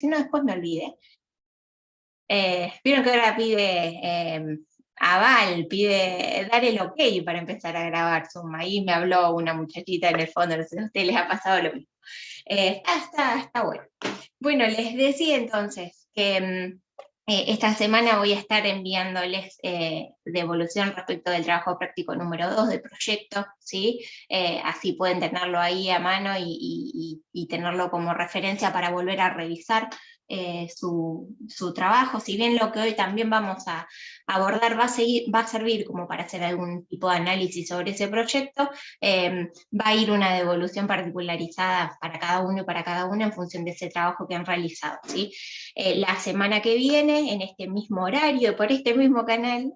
si no después me olvide. Vieron que ahora pide aval, pide dar el ok para empezar a grabar Zoom. Ahí me habló una muchachita en el fondo, no sé si a ustedes les ha pasado lo mismo. Está bueno. Bueno, les decía entonces que esta semana voy a estar enviándoles devolución respecto del trabajo práctico número 2 del proyecto, ¿sí? Así pueden tenerlo ahí a mano y tenerlo como referencia para volver a revisar su trabajo. Si bien lo que hoy también vamos a abordar va a servir como para hacer algún tipo de análisis sobre ese proyecto, va a ir una devolución particularizada para cada uno y para cada una en función de ese trabajo que han realizado, ¿sí? La semana que viene, en este mismo horario y por este mismo canal,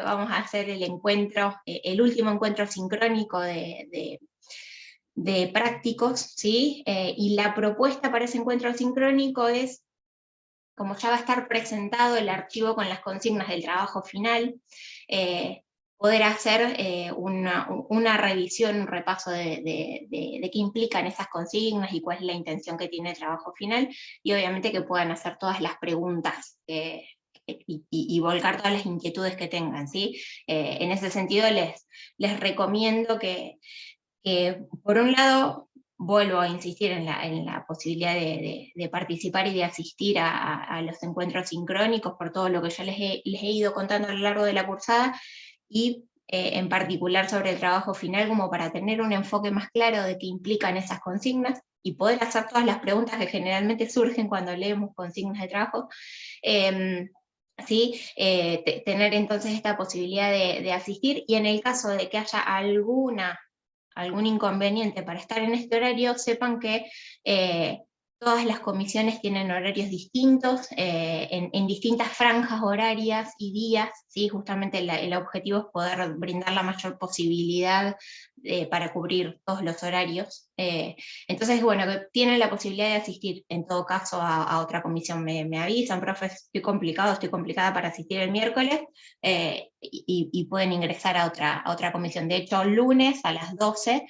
vamos a hacer el encuentro, el último encuentro sincrónico de prácticos, ¿sí? Y la propuesta para ese encuentro sincrónico es, como ya va a estar presentado el archivo con las consignas del trabajo final, poder hacer una revisión, un repaso de qué implican esas consignas y cuál es la intención que tiene el trabajo final, y obviamente que puedan hacer todas las preguntas y volcar todas las inquietudes que tengan, ¿sí? En ese sentido les recomiendo que por un lado, vuelvo a insistir en la posibilidad de participar y de asistir a los encuentros sincrónicos por todo lo que yo les he ido contando a lo largo de la cursada, y en particular sobre el trabajo final, como para tener un enfoque más claro de qué implican esas consignas y poder hacer todas las preguntas que generalmente surgen cuando leemos consignas de trabajo. ¿Sí? Tener entonces esta posibilidad de asistir, y en el caso de que haya algún inconveniente para estar en este horario, sepan que todas las comisiones tienen horarios distintos, en distintas franjas horarias y días, ¿sí? Justamente el objetivo es poder brindar la mayor posibilidad para cubrir todos los horarios. Entonces, bueno, que tienen la posibilidad de asistir, en todo caso, a otra comisión. Me avisan, profe, estoy complicada para asistir el miércoles, y pueden ingresar a otra comisión. De hecho, lunes a las 12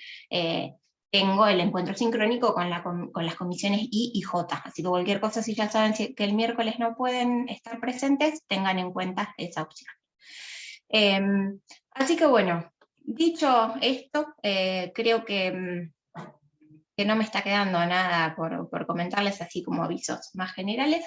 tengo el encuentro sincrónico con las comisiones I y J, así que cualquier cosa, si ya saben que el miércoles no pueden estar presentes, tengan en cuenta esa opción. Así que bueno, dicho esto, creo que no me está quedando nada por comentarles, así como avisos más generales.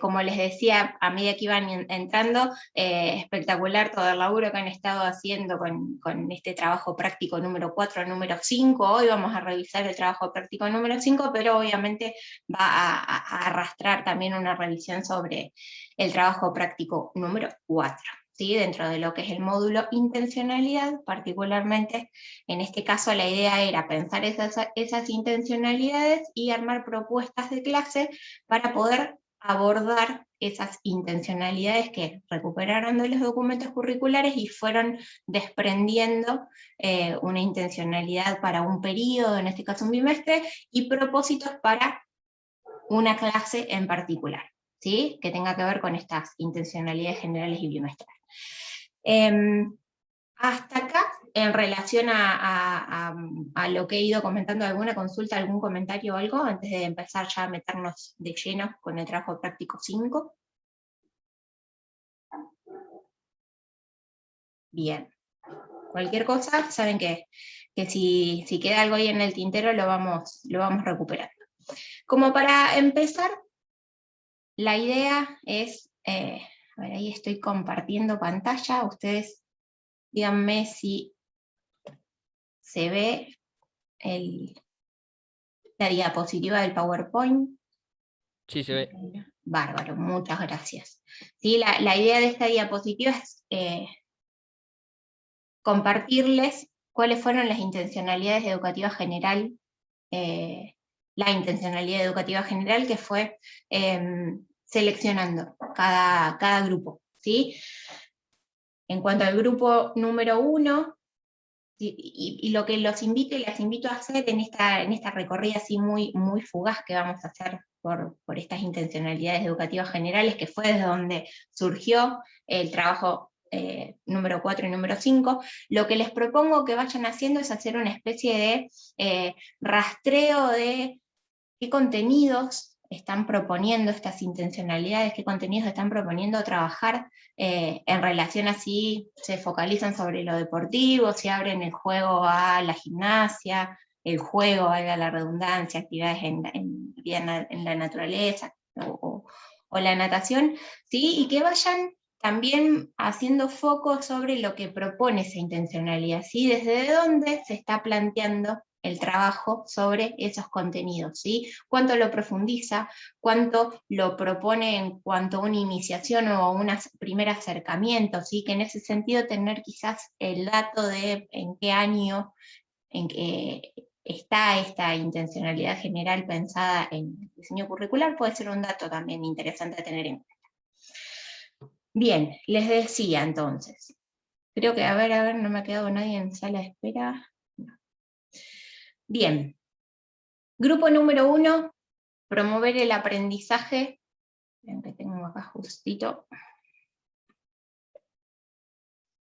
Como les decía, a medida que iban entrando, espectacular todo el laburo que han estado haciendo con este trabajo práctico número 4, número 5. Hoy vamos a revisar el trabajo práctico número 5, pero obviamente va a arrastrar también una revisión sobre el trabajo práctico número 4. ¿Sí? Dentro de lo que es el módulo intencionalidad, particularmente en este caso la idea era pensar esas intencionalidades y armar propuestas de clase para poder abordar esas intencionalidades que recuperaron de los documentos curriculares y fueron desprendiendo una intencionalidad para un periodo, en este caso un bimestre, y propósitos para una clase en particular, ¿sí? Que tenga que ver con estas intencionalidades generales y bimestrales. Hasta acá, en relación a lo que he ido comentando, ¿alguna consulta, algún comentario o algo, antes de empezar ya a meternos de lleno con el trabajo práctico 5? Bien. Cualquier cosa, saben que si queda algo ahí en el tintero, lo vamos recuperando. Como para empezar, la idea es, a ver, ahí estoy compartiendo pantalla, ustedes díganme si se ve la diapositiva del PowerPoint. Sí, se ve. Bárbaro, muchas gracias. ¿Sí? La idea de esta diapositiva es compartirles cuáles fueron las intencionalidades educativas general, la intencionalidad educativa general que fue seleccionando cada grupo, ¿sí? En cuanto al grupo número 1, y lo que los invito y las invito a hacer en esta recorrida así muy fugaz que vamos a hacer por estas intencionalidades educativas generales, que fue desde donde surgió el trabajo número 4 y número 5, lo que les propongo que vayan haciendo es hacer una especie de rastreo de qué contenidos están proponiendo estas intencionalidades, qué contenidos están proponiendo trabajar en relación así, se focalizan sobre lo deportivo, si abren el juego a la gimnasia, el juego, valga la redundancia, actividades en la naturaleza o la natación, ¿sí? Y que vayan también haciendo foco sobre lo que propone esa intencionalidad, ¿sí? Desde dónde se está planteando el trabajo sobre esos contenidos, ¿sí? Cuánto lo profundiza, cuánto lo propone en cuanto a una iniciación o un primer acercamiento, ¿sí? Que en ese sentido tener quizás el dato de en qué año en que está esta intencionalidad general pensada en el diseño curricular puede ser un dato también interesante a tener en cuenta. Bien, les decía entonces, creo que, a ver, no me ha quedado nadie en sala de espera. No. Bien, grupo número 1, promover el aprendizaje, vean que tengo acá justito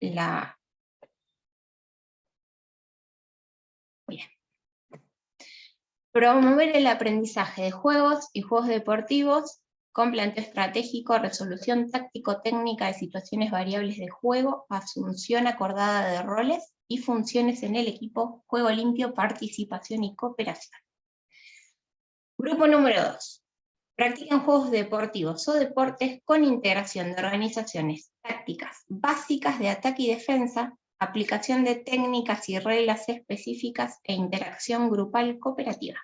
la... Bien. Promover el aprendizaje de juegos y juegos deportivos con planteo estratégico, resolución táctico-técnica de situaciones variables de juego, asunción acordada de roles y funciones en el equipo, juego limpio, participación y cooperación. Grupo número 2. Practican juegos deportivos o deportes con integración de organizaciones tácticas básicas de ataque y defensa, aplicación de técnicas y reglas específicas e interacción grupal cooperativa.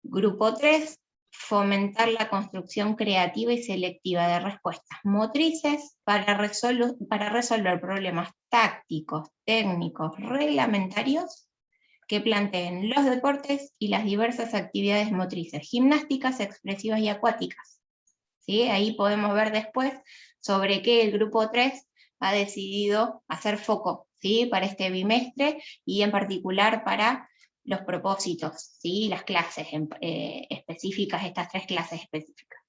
Grupo 3. Fomentar la construcción creativa y selectiva de respuestas motrices para resolver problemas tácticos, técnicos, reglamentarios que planteen los deportes y las diversas actividades motrices, gimnásticas, expresivas y acuáticas. ¿Sí? Ahí podemos ver después sobre qué el grupo 3 ha decidido hacer foco, ¿sí? Para este bimestre y en particular para los propósitos, ¿sí? Las clases específicas, estas 3 clases específicas.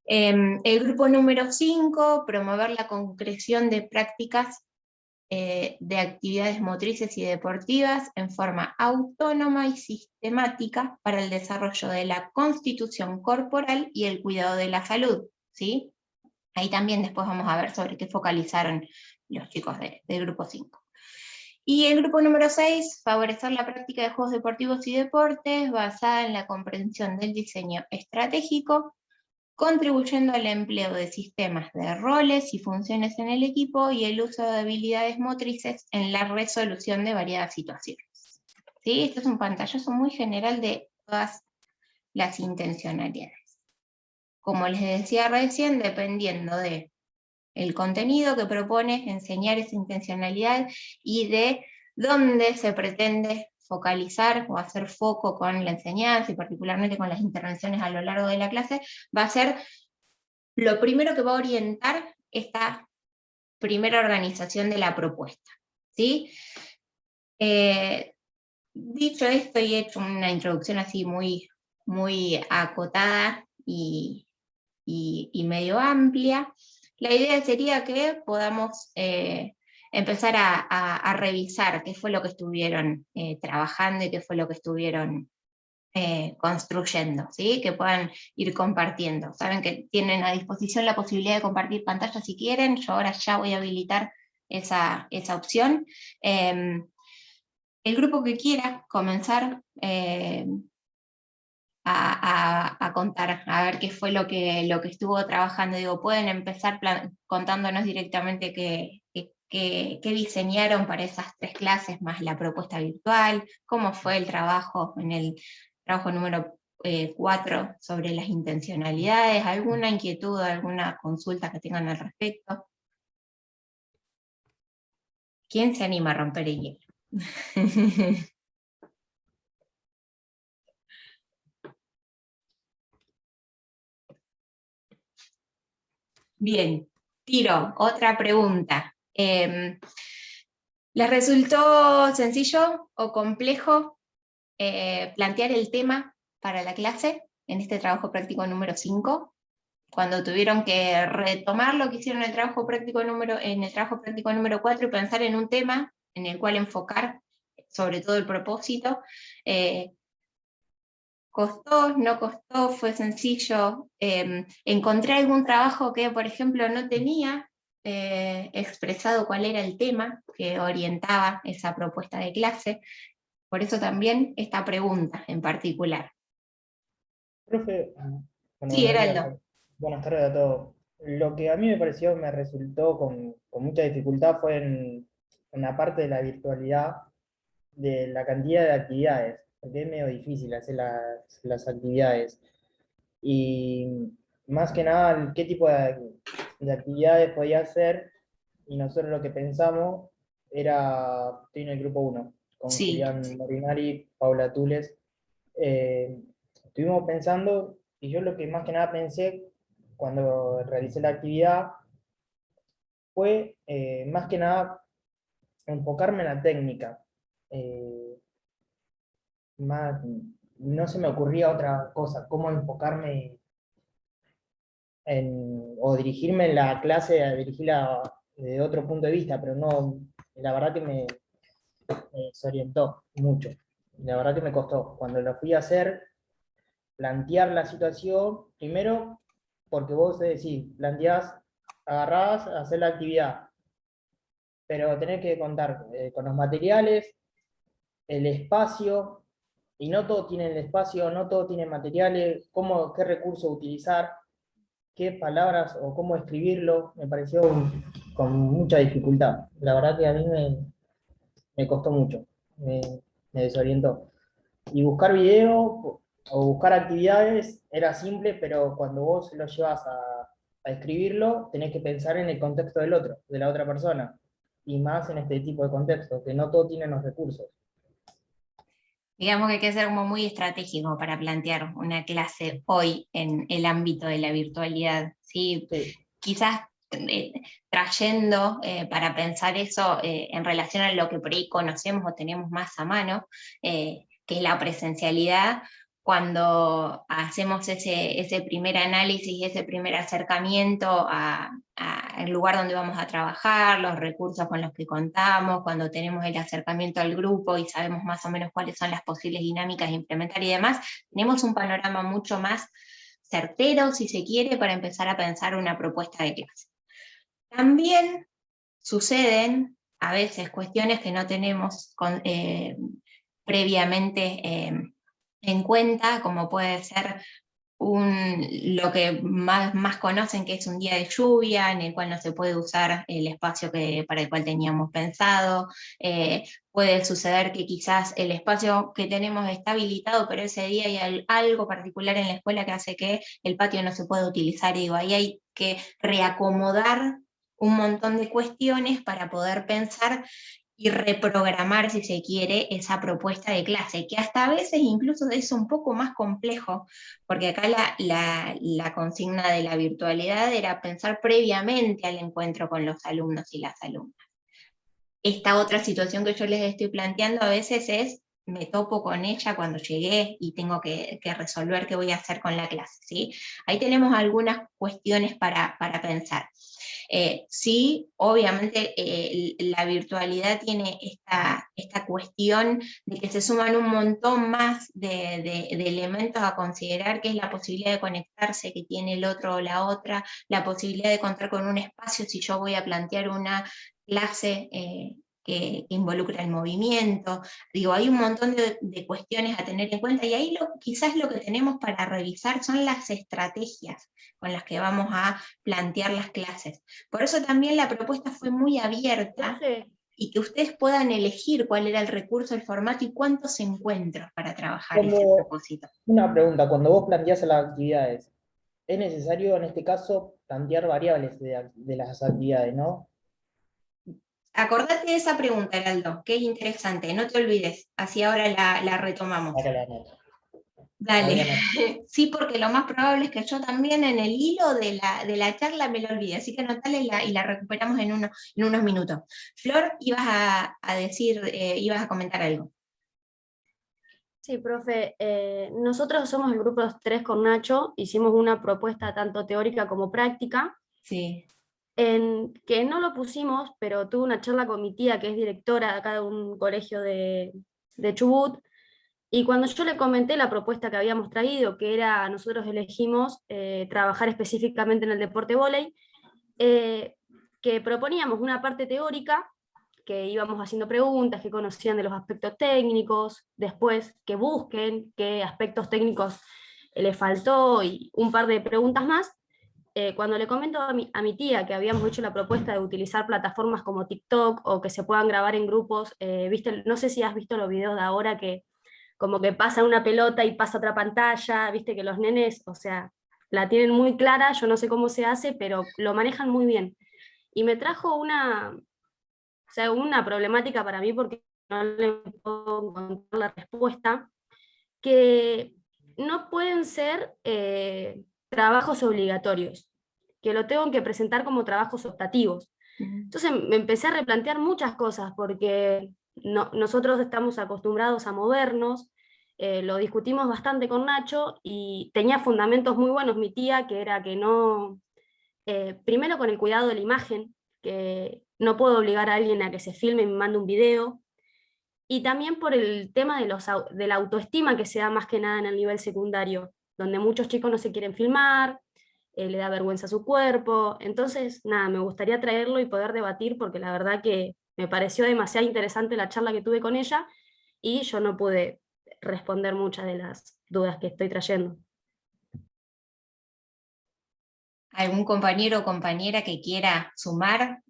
El grupo número 5, promover la concreción de prácticas de actividades motrices y deportivas en forma autónoma y sistemática para el desarrollo de la constitución corporal y el cuidado de la salud, ¿sí? Ahí también después vamos a ver sobre qué focalizaron los chicos del grupo 5. Y el grupo número 6, favorecer la práctica de juegos deportivos y deportes basada en la comprensión del diseño estratégico, contribuyendo al empleo de sistemas de roles y funciones en el equipo y el uso de habilidades motrices en la resolución de variadas situaciones. ¿Sí? Este es un pantallazo muy general de todas las intencionalidades. Como les decía recién, dependiendo de el contenido que propone enseñar esa intencionalidad y de dónde se pretende focalizar o hacer foco con la enseñanza y particularmente con las intervenciones a lo largo de la clase, va a ser lo primero que va a orientar esta primera organización de la propuesta, ¿sí? Dicho esto y hecho una introducción así muy acotada y medio amplia, la idea sería que podamos empezar a revisar qué fue lo que estuvieron trabajando y qué fue lo que estuvieron construyendo, ¿sí? Que puedan ir compartiendo. Saben que tienen a disposición la posibilidad de compartir pantalla si quieren, yo ahora ya voy a habilitar esa opción. El grupo que quiera comenzar a contar, a ver qué fue lo que estuvo trabajando. Digo, pueden empezar contándonos directamente qué diseñaron para esas 3 clases, más la propuesta virtual, cómo fue el trabajo en el trabajo número 4 sobre las intencionalidades, alguna inquietud, alguna consulta que tengan al respecto. ¿Quién se anima a romper el hielo? Bien, tiro, otra pregunta. ¿Les resultó sencillo o complejo plantear el tema para la clase en este trabajo práctico número 5? Cuando tuvieron que retomar lo que hicieron en el trabajo práctico número 4 y pensar en un tema en el cual enfocar sobre todo el propósito, ¿Costó? ¿No costó? ¿Fue sencillo? ¿Encontré algún trabajo que, por ejemplo, no tenía expresado cuál era el tema que orientaba esa propuesta de clase? Por eso también esta pregunta en particular. Profe, bueno, Sí, buenos días, Heraldo. buenas tardes a todos. Lo que a mí me pareció, me resultó con mucha dificultad fue en la parte de la virtualidad, de la cantidad de actividades, porque es medio difícil hacer las actividades. Y más que nada, qué tipo de actividades podía hacer, y nosotros lo que pensamos era, estoy en el grupo uno con Sí. Julián Morinari, Paula Tules, eh, estuvimos pensando, y yo lo que más que nada pensé cuando realicé la actividad fue más que nada enfocarme en la técnica. Eh, no se me ocurría otra cosa, cómo enfocarme o dirigirme en la clase, a dirigirla de otro punto de vista, pero no, la verdad que me desorientó mucho. La verdad que me costó. Cuando lo fui a hacer, plantear la situación, primero, porque vos decís, planteás, agarrás, hacer la actividad, pero tenés que contar con los materiales, el espacio, y no todo tiene el espacio, no todo tiene materiales, qué recursos utilizar, qué palabras o cómo escribirlo, me pareció con mucha dificultad. La verdad que a mí me costó mucho, me, me desorientó. Y buscar video o buscar actividades era simple, pero cuando vos lo llevas a escribirlo, tenés que pensar en el contexto del otro, de la otra persona. Y más en este tipo de contexto, que no todos tienen los recursos. Digamos que hay que ser como muy estratégico para plantear una clase hoy en el ámbito de la virtualidad, ¿sí? Sí, Quizás trayendo para pensar eso en relación a lo que por ahí conocemos o tenemos más a mano, que es la presencialidad, cuando hacemos ese primer análisis, ese primer acercamiento al lugar donde vamos a trabajar, los recursos con los que contamos, cuando tenemos el acercamiento al grupo y sabemos más o menos cuáles son las posibles dinámicas a implementar y demás, tenemos un panorama mucho más certero, si se quiere, para empezar a pensar una propuesta de clase. También suceden a veces cuestiones que no tenemos previamente en cuenta, como puede ser lo que más conocen, que es un día de lluvia, en el cual no se puede usar el espacio para el cual teníamos pensado. Puede suceder que quizás el espacio que tenemos está habilitado, pero ese día hay algo particular en la escuela que hace que el patio no se pueda utilizar. Y digo, ahí hay que reacomodar un montón de cuestiones para poder pensar y reprogramar, si se quiere, esa propuesta de clase, que hasta a veces incluso es un poco más complejo, porque acá la consigna de la virtualidad era pensar previamente al encuentro con los alumnos y las alumnas. Esta otra situación que yo les estoy planteando a veces es, me topo con ella cuando llegué y tengo que resolver qué voy a hacer con la clase, ¿sí? Ahí tenemos algunas cuestiones para pensar. Sí, obviamente la virtualidad tiene esta cuestión de que se suman un montón más de elementos a considerar, que es la posibilidad de conectarse que tiene el otro o la otra, la posibilidad de contar con un espacio si yo voy a plantear una clase que involucra el movimiento. Digo, hay un montón de cuestiones a tener en cuenta y ahí quizás lo que tenemos para revisar son las estrategias con las que vamos a plantear las clases. Por eso también la propuesta fue muy abierta Profe, y que ustedes puedan elegir cuál era el recurso, el formato y cuántos encuentros para trabajar ese Cuando, propósito. una pregunta, cuando vos planteás las actividades, es necesario en este caso plantear variables de las actividades, ¿no? Acordate de esa pregunta, Heraldo, que es interesante, no te olvides, así ahora la retomamos. Acá la nota. La Dale, voy a anotar. sí, porque lo más probable es que yo también en el hilo de la charla me lo olvide, así que anotala y la recuperamos en unos minutos. Flor, ibas a decir, ibas a comentar algo. sí, profe, nosotros somos el grupo 3 con Nacho, hicimos una propuesta tanto teórica como práctica, Sí, en que no lo pusimos, pero tuve una charla con mi tía, que es directora de acá de un colegio de Chubut, Y cuando yo le comenté la propuesta que habíamos traído, que era, nosotros elegimos trabajar específicamente en el deporte vóley, que proponíamos una parte teórica, que íbamos haciendo preguntas, que conocían de los aspectos técnicos, después que busquen qué aspectos técnicos les faltó y un par de preguntas más. Cuando le comento a mi tía que habíamos hecho la propuesta de utilizar plataformas como TikTok o que se puedan grabar en grupos, ¿viste? No sé si has visto los videos de ahora que como que pasa una pelota y pasa otra pantalla, viste que los nenes, o sea, la tienen muy clara, yo no sé cómo se hace, pero lo manejan muy bien. Y me trajo o sea, una problemática para mí porque no le puedo encontrar la respuesta, que no pueden ser trabajos obligatorios, que lo tengo que presentar como trabajos optativos. Entonces me empecé a replantear muchas cosas porque nosotros estamos acostumbrados a movernos, lo discutimos bastante con Nacho y tenía fundamentos muy buenos mi tía, que era que no, primero con el cuidado de la imagen, que no puedo obligar a alguien a que se filme y me mande un video, y también por el tema de la autoestima que se da más que nada en el nivel secundario, donde muchos chicos no se quieren filmar, le da vergüenza a su cuerpo. Entonces, nada, me gustaría traerlo y poder debatir porque la verdad que me pareció demasiado interesante la charla que tuve con ella y yo no pude responder muchas de las dudas que estoy trayendo. ¿Algún compañero o compañera que quiera sumar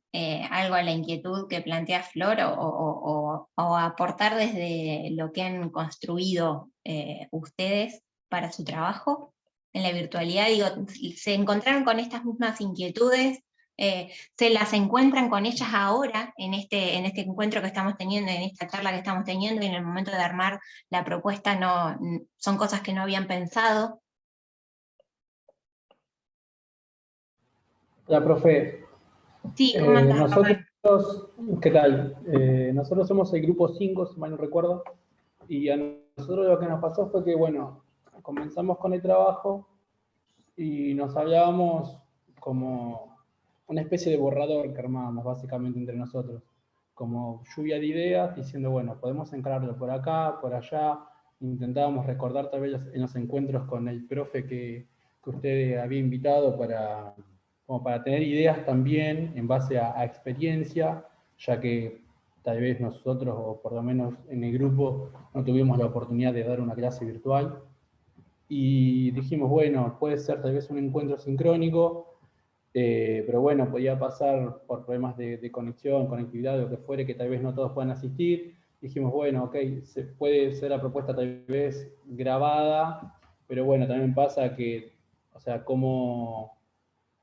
algo a la inquietud que plantea Flor o aportar desde lo que han construido ustedes para su trabajo en la virtualidad? Digo, ¿se encontraron con estas mismas inquietudes? ¿Se las encuentran con ellas ahora en este encuentro que estamos teniendo, en esta charla que estamos teniendo, y en el momento de armar la propuesta son cosas que no habían pensado? Hola, profe. Sí, ¿cómo andás, Nosotros, Rafael? ¿qué tal? Nosotros somos el grupo 5, si mal no recuerdo, y a nosotros lo que nos pasó fue que, bueno, comenzamos con el trabajo y nos hablábamos como una especie de borrador que armábamos básicamente entre nosotros, como lluvia de ideas, diciendo, bueno, podemos encararlo por acá, por allá, intentábamos recordar tal vez en los encuentros con el profe que usted había invitado como para tener ideas también en base a experiencia, ya que tal vez nosotros, o por lo menos en el grupo, no tuvimos la oportunidad de dar una clase virtual. Y dijimos, bueno, puede ser tal vez un encuentro sincrónico, pero bueno, podía pasar por problemas de conexión, conectividad, lo que fuere, que tal vez no todos puedan asistir. Dijimos, bueno, ok, puede ser la propuesta tal vez grabada, pero bueno, también pasa que, o sea, ¿cómo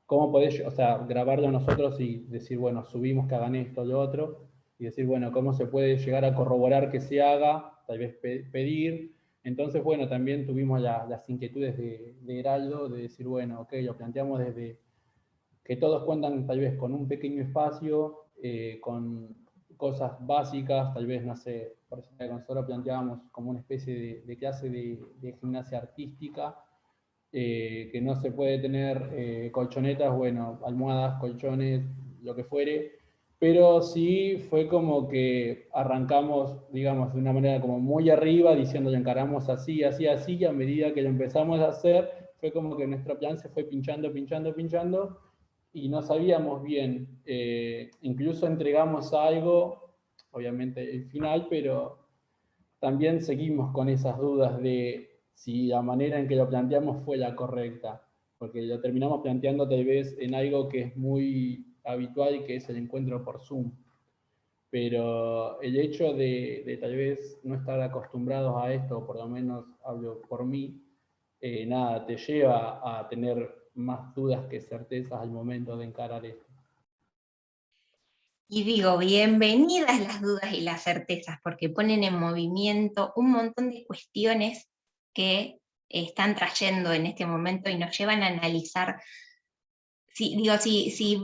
podés, o sea, grabarlo nosotros y decir, bueno, subimos que hagan esto, lo otro, y decir, bueno, cómo se puede llegar a corroborar que se haga, tal vez pedir. Entonces, bueno, también tuvimos las inquietudes de Heraldo, de decir, bueno, ok, lo planteamos desde que todos cuentan tal vez con un pequeño espacio, con cosas básicas, tal vez, no sé, por ejemplo, nosotros planteábamos como una especie de clase de gimnasia artística, que no se puede tener colchonetas, bueno, almohadas, colchones, lo que fuere, pero sí fue como que arrancamos, digamos, de una manera como muy arriba, diciendo, lo encaramos así, así, así, y a medida que lo empezamos a hacer, fue como que nuestro plan se fue pinchando, pinchando, pinchando, y no sabíamos bien, incluso entregamos algo, obviamente el final, pero también seguimos con esas dudas de si la manera en que lo planteamos fue la correcta, porque lo terminamos planteando tal vez en algo que es muy habitual, que es el encuentro por Zoom. Pero el hecho de tal vez no estar acostumbrados a esto, por lo menos hablo por mí, nada, te lleva a tener más dudas que certezas al momento de encarar esto. Y digo, bienvenidas las dudas y las certezas, porque ponen en movimiento un montón de cuestiones que están trayendo en este momento y nos llevan a analizar. Si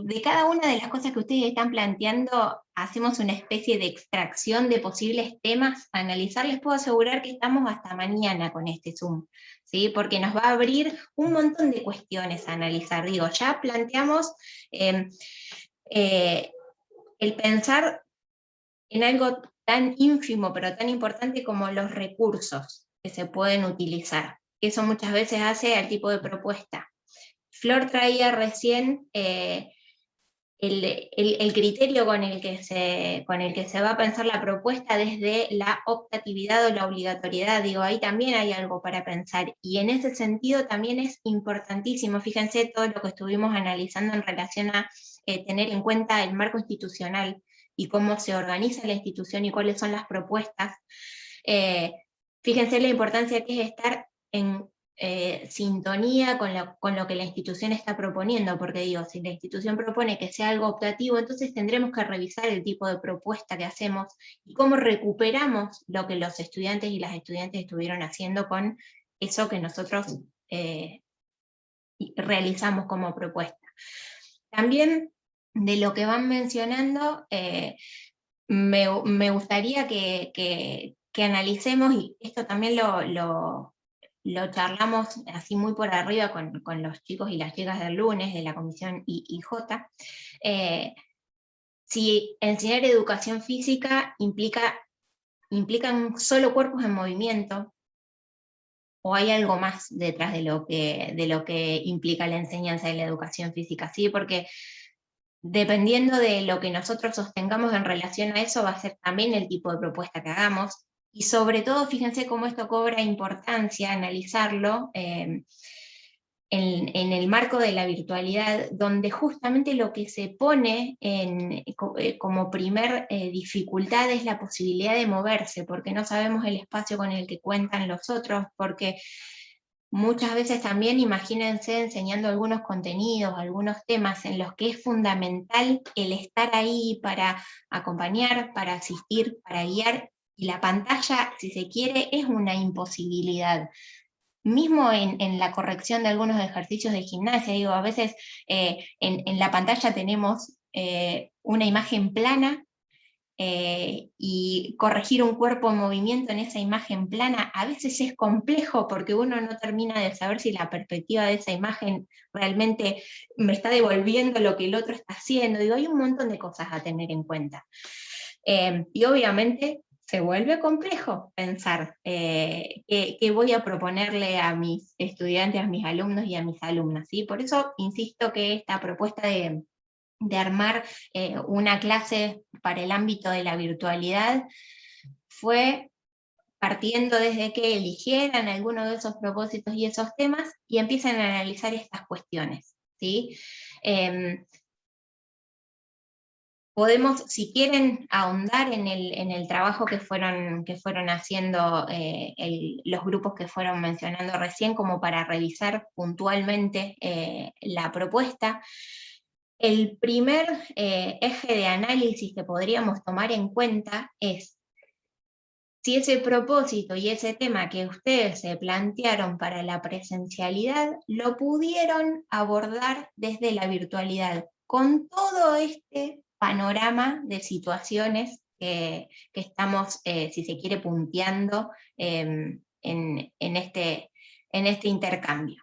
de cada una de las cosas que ustedes están planteando hacemos una especie de extracción de posibles temas a analizar, les puedo asegurar que estamos hasta mañana con este Zoom, ¿sí? Porque nos va a abrir un montón de cuestiones a analizar. Digo, ya planteamos el pensar en algo tan ínfimo pero tan importante como los recursos, que se pueden utilizar. Eso muchas veces hace al tipo de propuesta. Flor traía recién el criterio con el que se va a pensar la propuesta desde la optatividad o la obligatoriedad. Digo, ahí también hay algo para pensar, y en ese sentido también es importantísimo, fíjense todo lo que estuvimos analizando en relación a tener en cuenta el marco institucional y cómo se organiza la institución y cuáles son las propuestas. Fíjense la importancia que es estar en sintonía con lo que la institución está proponiendo, porque digo, si la institución propone que sea algo optativo, entonces tendremos que revisar el tipo de propuesta que hacemos y cómo recuperamos lo que los estudiantes y las estudiantes estuvieron haciendo con eso que nosotros realizamos como propuesta. También de lo que van mencionando, me gustaría que analicemos, y esto también lo charlamos así muy por arriba con los chicos y las chicas del lunes de la comisión IJ, si enseñar educación física implican solo cuerpos en movimiento, o hay algo más detrás de lo que implica la enseñanza de la educación física, ¿sí? Porque dependiendo de lo que nosotros sostengamos en relación a eso, va a ser también el tipo de propuesta que hagamos. Y sobre todo, fíjense cómo esto cobra importancia, analizarlo en el marco de la virtualidad, donde justamente lo que se pone como primer dificultad es la posibilidad de moverse, porque no sabemos el espacio con el que cuentan los otros, porque muchas veces también, imagínense, enseñando algunos contenidos, algunos temas en los que es fundamental el estar ahí para acompañar, para asistir, para guiar, y la pantalla, si se quiere, es una imposibilidad. Mismo en la corrección de algunos ejercicios de gimnasia, digo, a veces en la pantalla tenemos una imagen plana, y corregir un cuerpo en movimiento en esa imagen plana a veces es complejo, porque uno no termina de saber si la perspectiva de esa imagen realmente me está devolviendo lo que el otro está haciendo. Digo, hay un montón de cosas a tener en cuenta. Y obviamente se vuelve complejo pensar qué voy a proponerle a mis estudiantes, a mis alumnos y a mis alumnas, ¿sí? Por eso insisto que esta propuesta de armar una clase para el ámbito de la virtualidad fue partiendo desde que eligieran alguno de esos propósitos y esos temas y empiezan a analizar estas cuestiones, ¿sí? Podemos, si quieren, ahondar en el trabajo que fueron haciendo los grupos que fueron mencionando recién, como para revisar puntualmente la propuesta. El primer eje de análisis que podríamos tomar en cuenta es si ese propósito y ese tema que ustedes se plantearon para la presencialidad lo pudieron abordar desde la virtualidad, con todo este panorama de situaciones que estamos, si se quiere, punteando en este intercambio.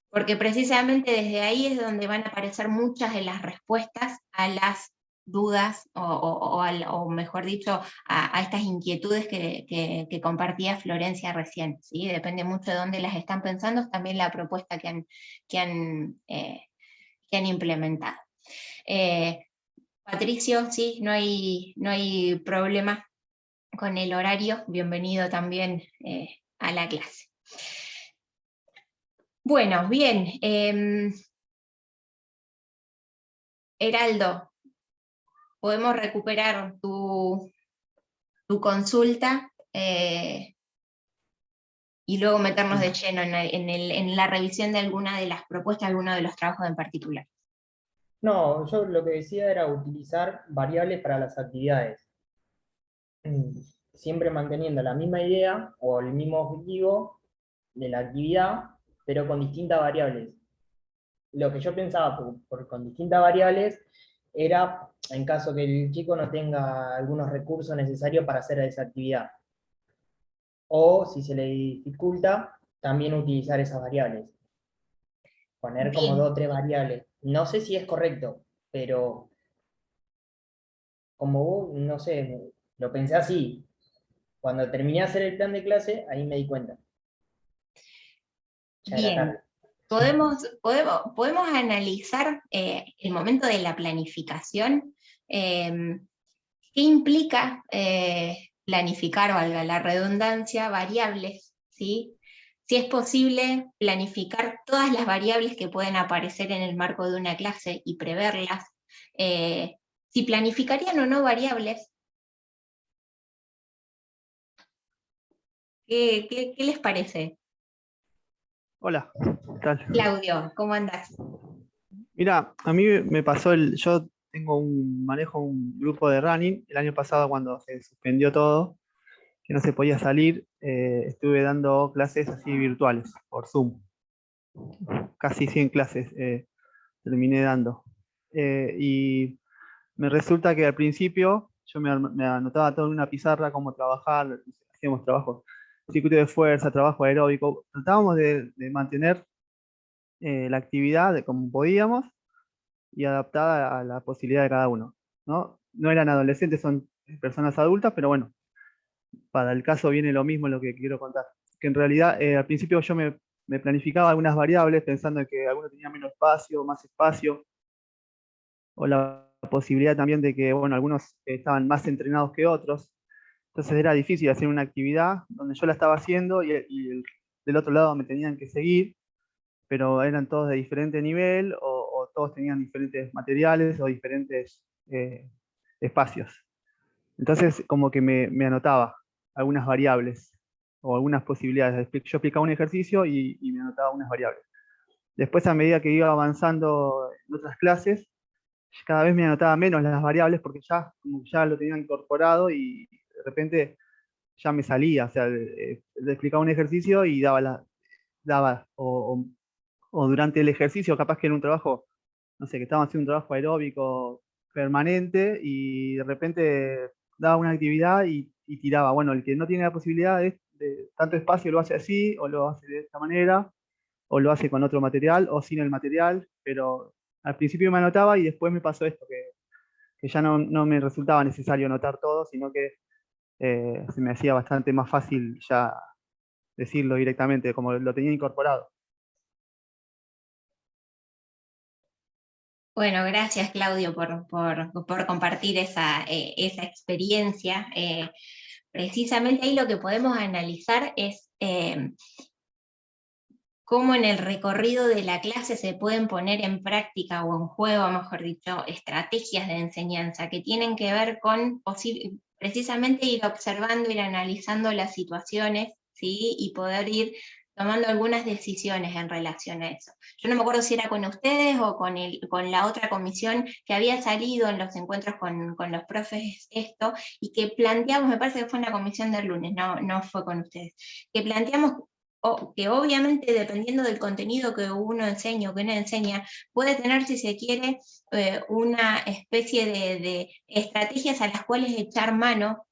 Porque precisamente desde ahí es donde van a aparecer muchas de las respuestas a las dudas, o mejor dicho, a estas inquietudes que compartía Florencia recién, ¿sí? Depende mucho de dónde las están pensando, también la propuesta que han implementado. Patricio, sí, no hay problema con el horario, bienvenido también a la clase. Bueno, bien. Heraldo, podemos recuperar tu consulta y luego meternos de lleno en la revisión de alguna de las propuestas, alguno de los trabajos en particular. No, yo lo que decía era utilizar variables para las actividades. Siempre manteniendo la misma idea o el mismo objetivo de la actividad, pero con distintas variables. Lo que yo pensaba con distintas variables era en caso que el chico no tenga algunos recursos necesarios para hacer esa actividad. O si se le dificulta, también utilizar esas variables. Poner como 2 o 3 variables. No sé si es correcto, pero como vos, no sé, lo pensé así. Cuando terminé de hacer el plan de clase, ahí me di cuenta. Ya era Bien. tarde. Podemos analizar el momento de la planificación. ¿Qué implica planificar, valga la redundancia, variables? ¿Sí? Si es posible planificar todas las variables que pueden aparecer en el marco de una clase y preverlas. Si planificarían o no variables. ¿Qué les parece? Hola, ¿qué tal? Claudio, ¿cómo andás? Mira, a mí me pasó yo manejo un grupo de running. El año pasado cuando se suspendió todo, que no se podía salir, estuve dando clases así virtuales, por Zoom. Casi 100 clases terminé dando. Y me resulta que al principio yo me anotaba todo en una pizarra cómo trabajar, hacíamos trabajo, circuito de fuerza, trabajo aeróbico. Tratábamos de mantener la actividad de como podíamos y adaptada a la posibilidad de cada uno, ¿no? No eran adolescentes, son personas adultas, pero bueno, para el caso viene lo mismo en lo que quiero contar. Que en realidad al principio yo me planificaba algunas variables pensando en que alguno tenía menos espacio, más espacio, o la posibilidad también de que, bueno, algunos estaban más entrenados que otros. Entonces era difícil hacer una actividad donde yo la estaba haciendo del otro lado me tenían que seguir, pero eran todos de diferente nivel o todos tenían diferentes materiales o diferentes espacios. Entonces como que me anotaba algunas variables o algunas posibilidades. Yo explicaba un ejercicio y me anotaba unas variables. Después, a medida que iba avanzando en otras clases, cada vez me anotaba menos las variables porque como que ya lo tenía incorporado y de repente ya me salía. O sea, le explicaba un ejercicio y daba o durante el ejercicio, capaz que era un trabajo, no sé, que estaban haciendo un trabajo aeróbico permanente y de repente daba una actividad y tiraba. Bueno, el que no tiene la posibilidad de tanto espacio lo hace así, o lo hace de esta manera, o lo hace con otro material, o sin el material, pero al principio me anotaba y después me pasó esto, que ya no me resultaba necesario anotar todo, sino que se me hacía bastante más fácil ya decirlo directamente, como lo tenía incorporado. Bueno, gracias Claudio por compartir esa experiencia. Precisamente ahí lo que podemos analizar es cómo en el recorrido de la clase se pueden poner en práctica o en juego, mejor dicho, estrategias de enseñanza que tienen que ver con precisamente ir observando, ir analizando las situaciones, ¿sí? Y poder ir tomando algunas decisiones en relación a eso. Yo no me acuerdo si era con ustedes o con la otra comisión que había salido en los encuentros con los profes esto, y que planteamos, me parece que fue en la comisión del lunes, no fue con ustedes, que planteamos que obviamente dependiendo del contenido que uno enseña o que uno enseña, puede tener, si se quiere, una especie de estrategias a las cuales echar mano,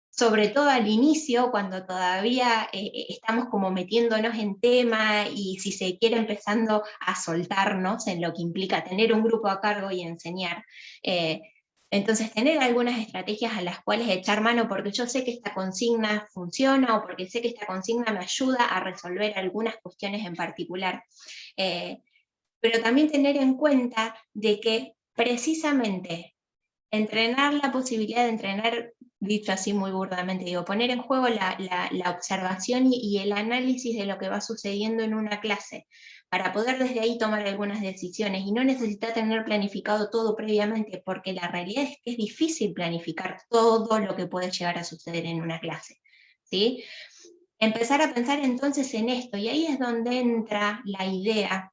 sobre todo al inicio, cuando todavía estamos como metiéndonos en tema y, si se quiere, empezando a soltarnos en lo que implica tener un grupo a cargo y enseñar. Entonces, tener algunas estrategias a las cuales echar mano, porque yo sé que esta consigna funciona o porque sé que esta consigna me ayuda a resolver algunas cuestiones en particular. Pero también tener en cuenta de que precisamente entrenar la posibilidad de entrenar, dicho así muy burdamente, digo, poner en juego la observación y el análisis de lo que va sucediendo en una clase, para poder desde ahí tomar algunas decisiones y no necesitar tener planificado todo previamente, porque la realidad es que es difícil planificar todo lo que puede llegar a suceder en una clase, ¿sí? Empezar a pensar entonces en esto, y ahí es donde entra la idea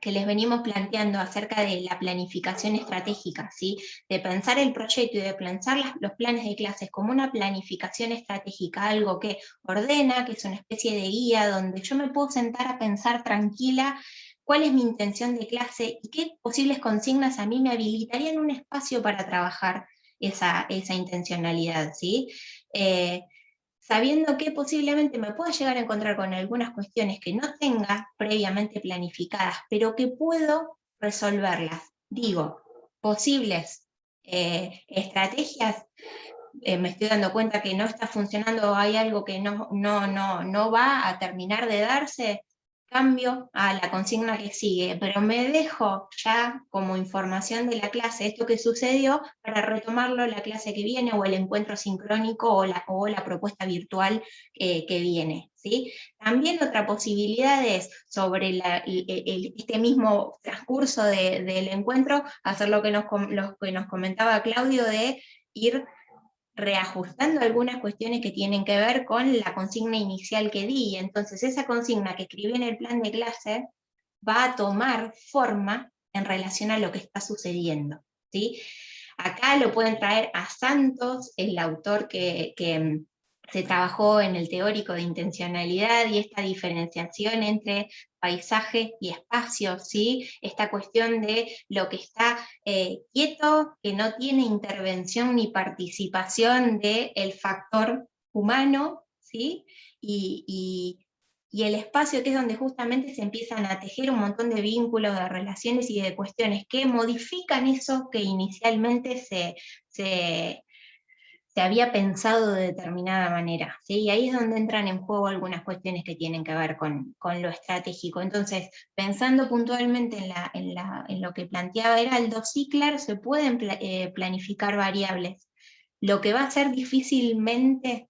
que les venimos planteando acerca de la planificación estratégica, ¿sí? De pensar el proyecto y de pensar los planes de clases como una planificación estratégica, algo que ordena, que es una especie de guía donde yo me puedo sentar a pensar tranquila cuál es mi intención de clase y qué posibles consignas a mí me habilitarían un espacio para trabajar esa intencionalidad, ¿sí? Sabiendo que posiblemente me pueda llegar a encontrar con algunas cuestiones que no tenga previamente planificadas, pero que puedo resolverlas. Digo, posibles estrategias me estoy dando cuenta que no está funcionando o hay algo que no va a terminar de darse, cambio a la consigna que sigue, pero me dejo ya como información de la clase esto que sucedió para retomarlo la clase que viene o el encuentro sincrónico o la propuesta virtual que viene, ¿sí? También otra posibilidad es sobre este mismo transcurso del encuentro, hacer lo que nos comentaba Claudio de ir reajustando algunas cuestiones que tienen que ver con la consigna inicial que di. Entonces esa consigna que escribí en el plan de clase va a tomar forma en relación a lo que está sucediendo, ¿sí? Acá lo pueden traer a Santos, el autor que se trabajó en el teórico de intencionalidad y esta diferenciación entre paisaje y espacio, ¿sí? Esta cuestión de lo que está quieto, que no tiene intervención ni participación del factor humano, ¿sí? Y el espacio, que es donde justamente se empiezan a tejer un montón de vínculos, de relaciones y de cuestiones que modifican eso que inicialmente se había pensado de determinada manera, ¿sí? Y ahí es donde entran en juego algunas cuestiones que tienen que ver con lo estratégico. Entonces, pensando puntualmente en lo que planteaba Heraldo, sí, claro, se pueden planificar variables. Lo que va a ser difícilmente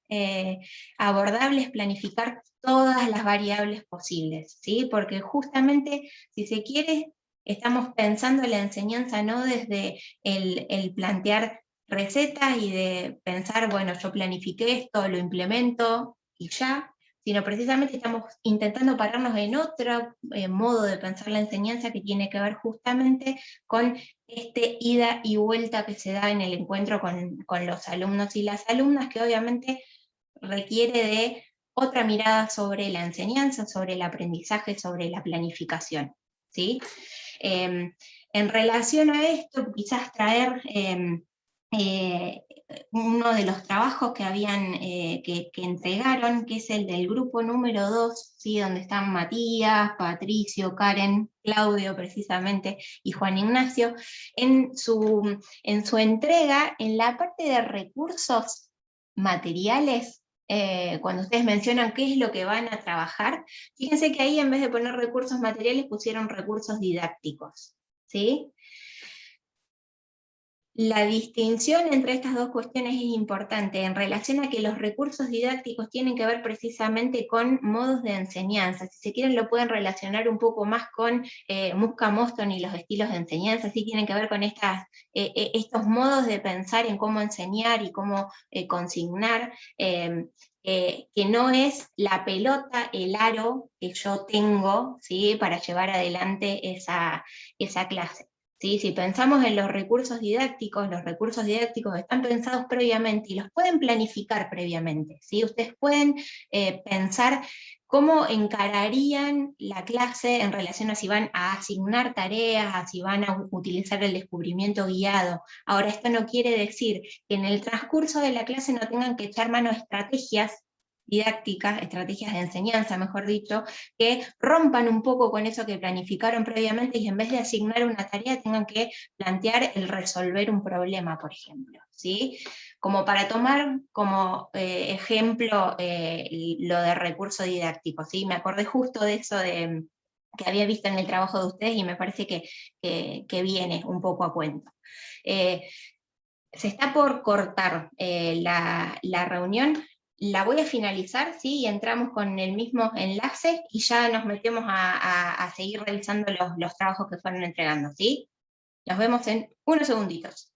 abordable es planificar todas las variables posibles, ¿sí? Porque justamente, si se quiere, estamos pensando la enseñanza no desde el plantear recetas y de pensar, bueno, yo planifiqué esto, lo implemento y ya, sino precisamente estamos intentando pararnos en otro modo de pensar la enseñanza que tiene que ver justamente con este ida y vuelta que se da en el encuentro con los alumnos y las alumnas, que obviamente requiere de otra mirada sobre la enseñanza, sobre el aprendizaje, sobre la planificación, ¿sí? En relación a esto, quizás traer uno de los trabajos que que entregaron, que es el del grupo número 2, ¿sí? Donde están Matías, Patricio, Karen, Claudio precisamente, y Juan Ignacio, en su entrega, en la parte de recursos materiales, cuando ustedes mencionan qué es lo que van a trabajar, fíjense que ahí en vez de poner recursos materiales pusieron recursos didácticos, ¿sí? La distinción entre estas dos cuestiones es importante en relación a que los recursos didácticos tienen que ver precisamente con modos de enseñanza. Si se quieren, lo pueden relacionar un poco más con Muska-Mostyn y los estilos de enseñanza, sí tienen que ver con estos modos de pensar en cómo enseñar y cómo consignar, que no es la pelota, el aro que yo tengo, ¿sí? Para llevar adelante esa clase. ¿Sí? Si pensamos en los recursos didácticos están pensados previamente y los pueden planificar previamente, ¿sí? Ustedes pueden pensar cómo encararían la clase en relación a si van a asignar tareas, a si van a utilizar el descubrimiento guiado. Ahora, esto no quiere decir que en el transcurso de la clase no tengan que echar mano a estrategias didácticas, estrategias de enseñanza, mejor dicho, que rompan un poco con eso que planificaron previamente y en vez de asignar una tarea tengan que plantear el resolver un problema, por ejemplo, ¿sí? Como para tomar como ejemplo lo de recurso didáctico, ¿sí? Me acordé justo de eso que había visto en el trabajo de ustedes y me parece que viene un poco a cuento. Se está por cortar la reunión. La voy a finalizar, ¿sí? Y entramos con el mismo enlace y ya nos metemos a seguir revisando los trabajos que fueron entregando, ¿sí? Nos vemos en unos segunditos.